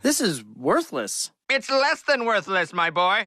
This is worthless. It's less than worthless, my boy.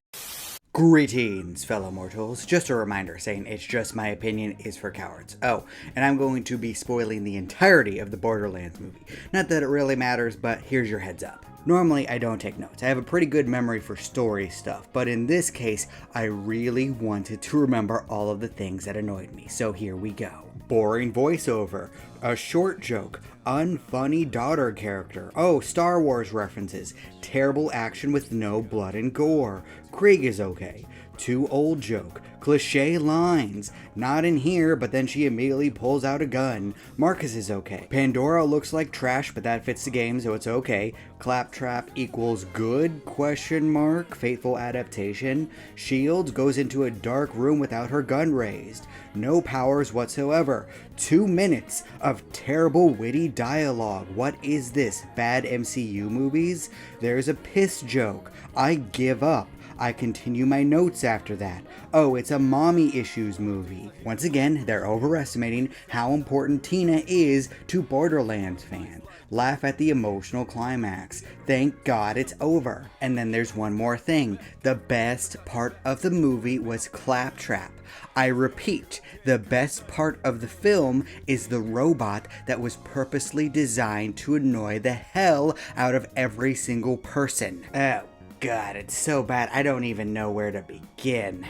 Greetings, fellow mortals. Just a reminder saying it's just my opinion is for cowards. Oh, and I'm going to be spoiling the entirety of the Borderlands movie. Not that it really matters, but here's your heads up. Normally, I don't take notes. I have a pretty good memory for story stuff, but in this case, I really wanted to remember all of the things that annoyed me, so here we go. Boring voiceover, a short joke, unfunny daughter character, oh, Star Wars references, terrible action with no blood and gore, Krieg is okay, too old joke, cliche lines, not in here but then she immediately pulls out a gun, Marcus is okay, Pandora looks like trash but that fits the game so it's okay, Claptrap equals good, question mark, faithful adaptation, Shields goes into a dark room without her gun raised, no powers whatsoever, 2 minutes of terrible witty dialogue, what is this, bad MCU movies? There's a piss joke, I give up. I continue my notes after that. Oh, it's a mommy issues movie. Once again, they're overestimating how important Tina is to Borderlands fans. Laugh at the emotional climax. Thank God it's over. And then there's one more thing. The best part of the movie was Claptrap. I repeat, the best part of the film is the robot that was purposely designed to annoy the hell out of every single person. Oh God, it's so bad I don't even know where to begin.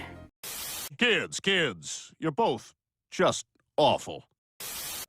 Kids, you're both just awful.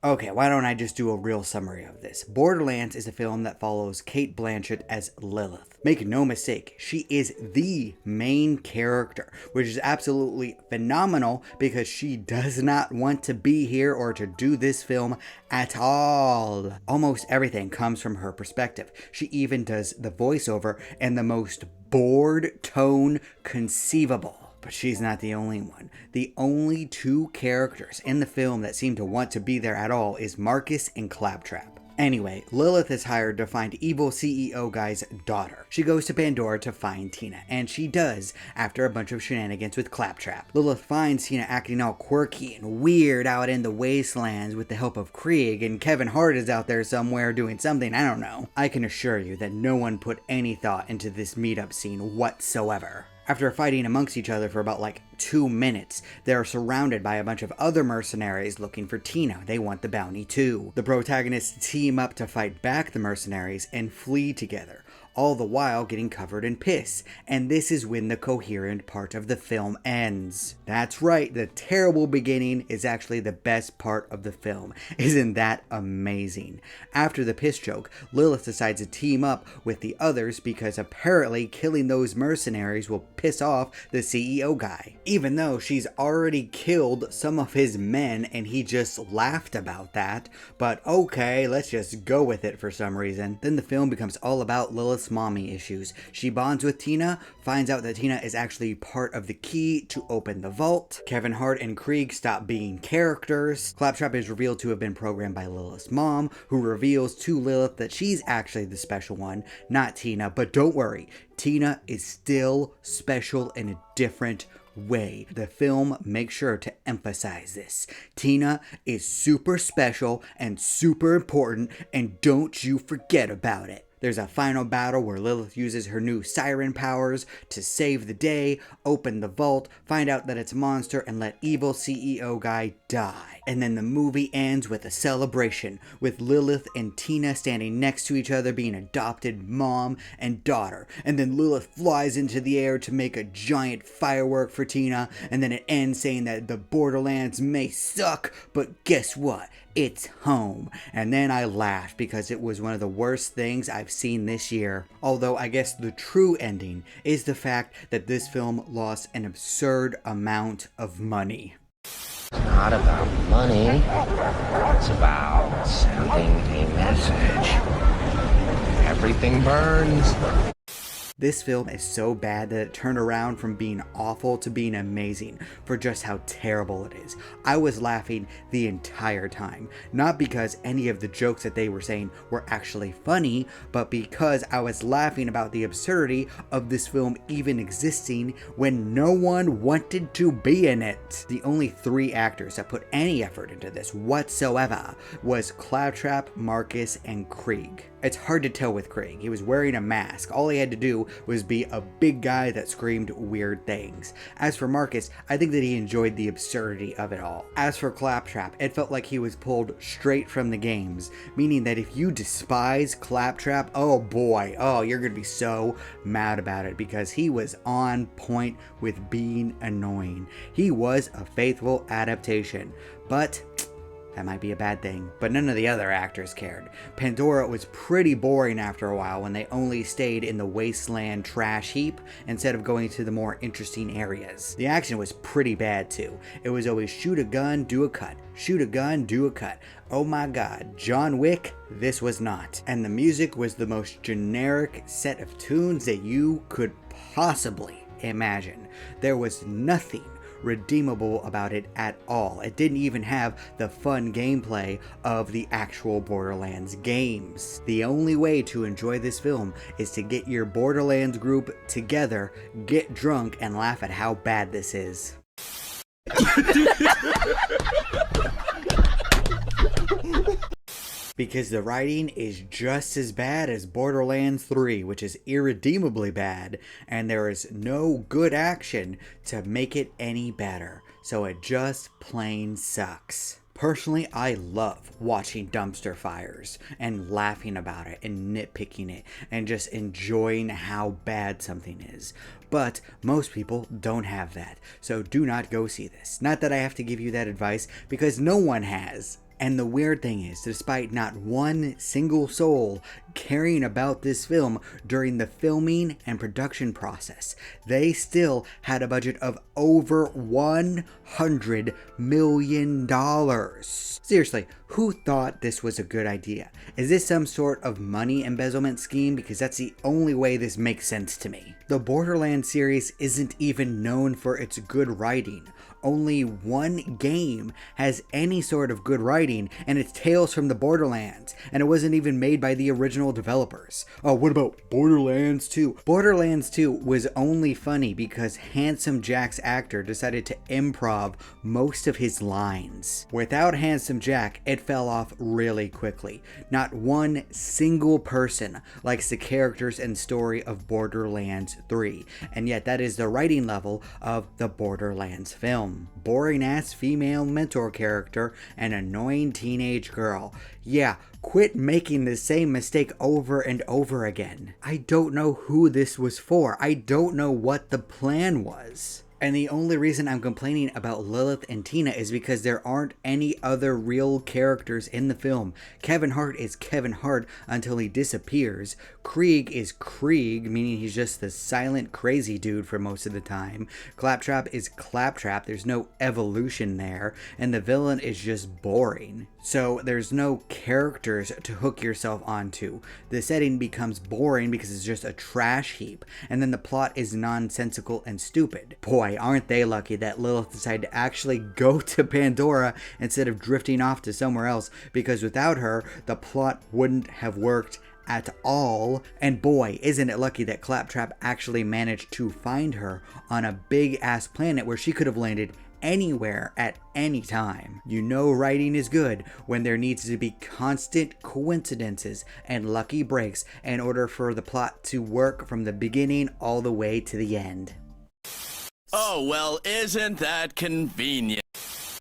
Okay, why don't I just do a real summary of this? Borderlands is a film that follows Cate Blanchett as Lilith. Make no mistake, she is the main character, which is absolutely phenomenal because she does not want to be here or to do this film at all. Almost everything comes from her perspective. She even does the voiceover in the most bored tone conceivable. But she's not the only one. The only 2 characters in the film that seem to want to be there at all is Marcus and Claptrap. Anyway, Lilith is hired to find evil CEO guy's daughter. She goes to Pandora to find Tina, and she does after a bunch of shenanigans with Claptrap. Lilith finds Tina acting all quirky and weird out in the wastelands with the help of Krieg, and Kevin Hart is out there somewhere doing something, I don't know. I can assure you that no one put any thought into this meetup scene whatsoever. After fighting amongst each other for about 2 minutes, they're surrounded by a bunch of other mercenaries looking for Tina. They want the bounty too. The protagonists team up to fight back the mercenaries and flee together, all the while getting covered in piss. And this is when the coherent part of the film ends. That's right, the terrible beginning is actually the best part of the film. Isn't that amazing? After the piss joke, Lilith decides to team up with the others because apparently killing those mercenaries will piss off the CEO guy. Even though she's already killed some of his men and he just laughed about that. But okay, let's just go with it for some reason. Then the film becomes all about Lilith's mommy issues. She bonds with Tina, finds out that Tina is actually part of the key to open the vault. Kevin Hart and Krieg stop being characters. Claptrap is revealed to have been programmed by Lilith's mom, who reveals to Lilith that she's actually the special one, not Tina. But don't worry, Tina is still special in a different way. The film makes sure to emphasize this. Tina is super special and super important, and don't you forget about it. There's a final battle where Lilith uses her new siren powers to save the day, open the vault, find out that it's a monster, and let evil CEO guy die. And then the movie ends with a celebration, with Lilith and Tina standing next to each other being adopted mom and daughter. And then Lilith flies into the air to make a giant firework for Tina, and then it ends saying that the Borderlands may suck, but guess what? It's home. And then I laughed because it was one of the worst things I've seen this year. Although I guess the true ending is the fact that this film lost an absurd amount of money. It's not about money. It's about sending a message. Everything burns. This film is so bad that it turned around from being awful to being amazing for just how terrible it is. I was laughing the entire time, not because any of the jokes that they were saying were actually funny, but because I was laughing about the absurdity of this film even existing when no one wanted to be in it. The only 3 actors that put any effort into this whatsoever was Claptrap, Marcus, and Krieg. It's hard to tell with Krieg. He was wearing a mask. All he had to do was be a big guy that screamed weird things. As for Marcus, I think that he enjoyed the absurdity of it all. As for Claptrap, it felt like he was pulled straight from the games, meaning that if you despise Claptrap, oh boy, oh, you're gonna be so mad about it, because he was on point with being annoying. He was a faithful adaptation, but that might be a bad thing. But none of the other actors cared. Pandora was pretty boring after a while when they only stayed in the wasteland trash heap instead of going to the more interesting areas. The action was pretty bad too. It was always shoot a gun, do a cut. Shoot a gun, do a cut. Oh my god, John Wick, this was not. And the music was the most generic set of tunes that you could possibly imagine. There was nothing redeemable about it at all. It didn't even have the fun gameplay of the actual Borderlands games. The only way to enjoy this film is to get your Borderlands group together, get drunk, and laugh at how bad this is. Because the writing is just as bad as Borderlands 3, which is irredeemably bad, and there is no good action to make it any better, so it just plain sucks. Personally, I love watching dumpster fires and laughing about it and nitpicking it and just enjoying how bad something is. But most people don't have that, so do not go see this. Not that I have to give you that advice, because no one has. And the weird thing is, despite not one single soul caring about this film during the filming and production process, they still had a budget of over $100 million. Seriously, who thought this was a good idea? Is this some sort of money embezzlement scheme? Because that's the only way this makes sense to me. The Borderlands series isn't even known for its good writing. Only one game has any sort of good writing, and it's Tales from the Borderlands, and it wasn't even made by the original developers. Oh, what about Borderlands 2? Borderlands 2 was only funny because Handsome Jack's actor decided to improv most of his lines. Without Handsome Jack, it fell off really quickly. Not one single person likes the characters and story of Borderlands 3, and yet that is the writing level of the Borderlands film. Boring ass female mentor character and annoying teenage girl. Yeah, quit making the same mistake over and over again. I don't know who this was for. I don't know what the plan was. And the only reason I'm complaining about Lilith and Tina is because there aren't any other real characters in the film. Kevin Hart is Kevin Hart until he disappears. Krieg is Krieg, meaning he's just the silent crazy dude for most of the time. Claptrap is Claptrap, there's no evolution there. And the villain is just boring. So there's no characters to hook yourself onto. The setting becomes boring because it's just a trash heap. And then the plot is nonsensical and stupid. Boy, aren't they lucky that Lilith decided to actually go to Pandora instead of drifting off to somewhere else, because without her, the plot wouldn't have worked at all. And boy, isn't it lucky that Claptrap actually managed to find her on a big ass planet where she could have landed anywhere at any time. You know writing is good when there needs to be constant coincidences and lucky breaks in order for the plot to work from the beginning all the way to the end. Oh, well, isn't that convenient?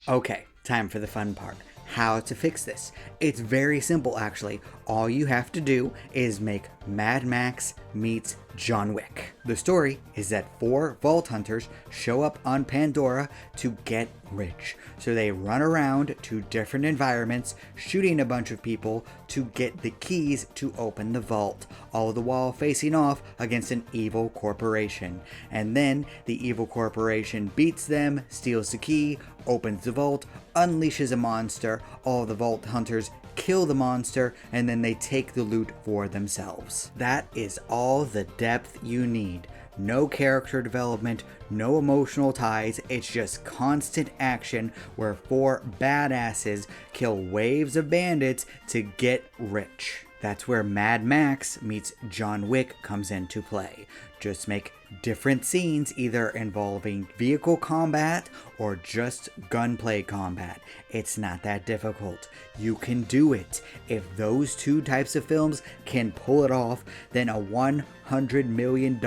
Okay, time for the fun part. How to fix this. It's very simple, actually. All you have to do is make Mad Max meets John Wick. The story is that 4 vault hunters show up on Pandora to get rich. So they run around to different environments, shooting a bunch of people to get the keys to open the vault, all the while facing off against an evil corporation. And then the evil corporation beats them, steals the key, opens the vault, unleashes a monster, all the vault hunters kill the monster, and then they take the loot for themselves. That is all the depth you need. No character development, no emotional ties, it's just constant action where 4 badasses kill waves of bandits to get rich. That's where Mad Max meets John Wick comes into play. Just make different scenes either involving vehicle combat or just gunplay combat. It's not that difficult. You can do it. If those two types of films can pull it off, then a $100 million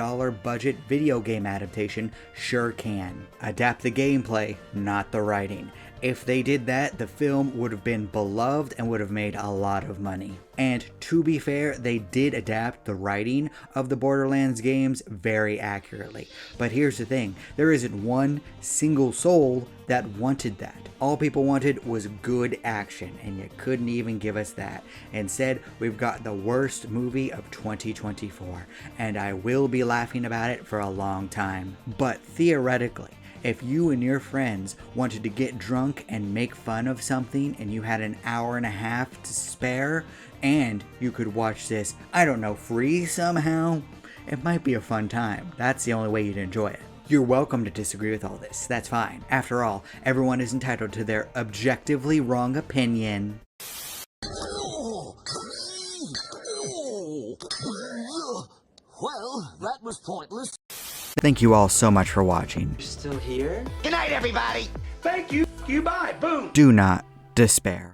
budget video game adaptation sure can. Adapt the gameplay, not the writing. If they did that, the film would have been beloved and would have made a lot of money. And to be fair, they did adapt the writing of the Borderlands games very accurately. But here's the thing, there isn't one single soul that wanted that. All people wanted was good action, and you couldn't even give us that. Instead, we've got the worst movie of 2024, and I will be laughing about it for a long time. But theoretically, if you and your friends wanted to get drunk and make fun of something and you had an hour and a half to spare and you could watch this, I don't know, free somehow, it might be a fun time. That's the only way you'd enjoy it. You're welcome to disagree with all this. That's fine. After all, everyone is entitled to their objectively wrong opinion. Well, that was pointless. Thank you all so much for watching. Still here? Good night, everybody. Do not despair.